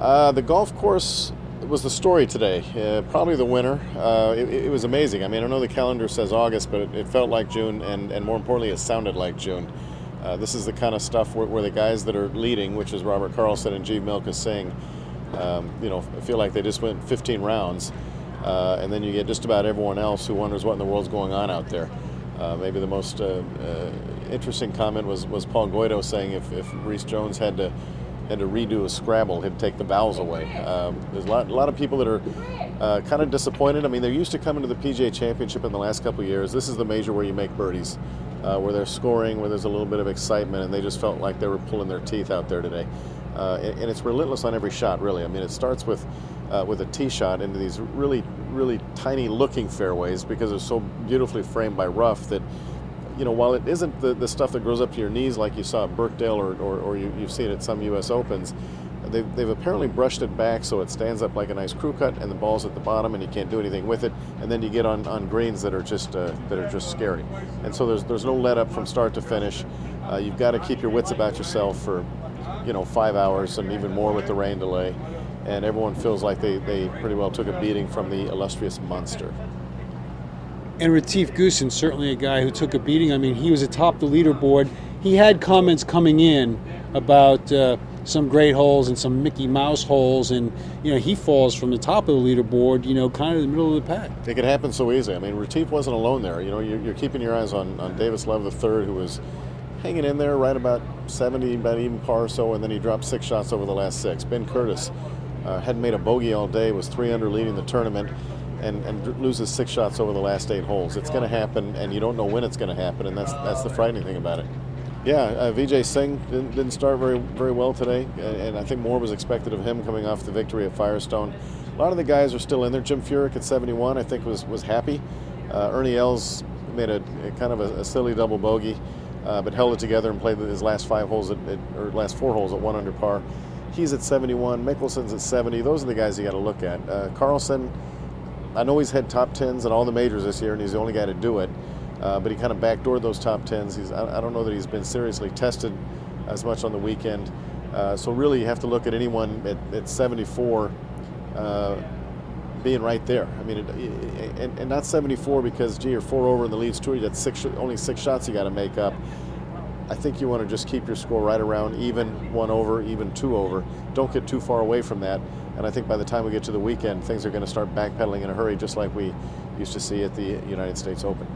The golf course was the story today. Probably the winner. It was amazing. I mean, I know the calendar says August, but it felt like June, and more importantly, it sounded like June. This is the kind of stuff where the guys that are leading, which is Robert Karlsson and G. Milka Singh, feel like they just went 15 rounds, and then you get just about everyone else who wonders what in the world's going on out there. Maybe the most interesting comment was Paul Guido saying if Reece Jones had to redo a Scrabble, he'd take the vowels away. There's a lot of people that are kind of disappointed. I mean, they're used to coming to the PGA Championship in the last couple of years. This is the major where you make birdies, where they're scoring, where there's a little bit of excitement, and they just felt like they were pulling their teeth out there today. And it's relentless on every shot, really. I mean, it starts with a tee shot into these really, really tiny looking fairways because they're so beautifully framed by rough that, while it isn't the stuff that grows up to your knees like you saw at Birkdale or you've seen at some U.S. Opens, they've apparently brushed it back so it stands up like a nice crew cut, and the ball's at the bottom and you can't do anything with it, and then you get on greens that are just scary. And so there's no let up from start to finish. You've got to keep your wits about yourself for 5 hours and even more with the rain delay, and everyone feels like they pretty well took a beating from the illustrious monster. And Retief Goosen, certainly a guy who took a beating. I mean, he was atop the leaderboard. He had comments coming in about some great holes and some Mickey Mouse holes, and he falls from the top of the leaderboard, kind of in the middle of the pack. It could happen so easily. I mean, Retief wasn't alone there. You're keeping your eyes on Davis Love III, who was hanging in there right about 70, about even par or so, and then he dropped 6 shots over the last 6. Ben Curtis hadn't made a bogey all day, was 3 under leading the tournament, and loses 6 shots over the last 8 holes. It's going to happen, and you don't know when it's going to happen, and that's the frightening thing about it. Yeah, Vijay Singh didn't start very well today, and I think more was expected of him coming off the victory at Firestone. A lot of the guys are still in there. Jim Furyk at 71, I think, was happy. Ernie Els made a kind of a silly double bogey, but held it together and played his last 4 holes at 1 under par. He's at 71. Mickelson's at 70. Those are the guys you got to look at. Karlsson, I know he's had top 10s in all the majors this year, and he's the only guy to do it. But he kind of backdoored those top 10s. I don't know that he's been seriously tested as much on the weekend. So really, you have to look at anyone at 74 being right there. I mean, and not 74 because, gee, you're 4 over in the leads tour. You got only 6 shots you got to make up. I think you want to just keep your score right around even 1 over, even 2 over. Don't get too far away from that. And I think by the time we get to the weekend, things are going to start backpedaling in a hurry, just like we used to see at the United States Open.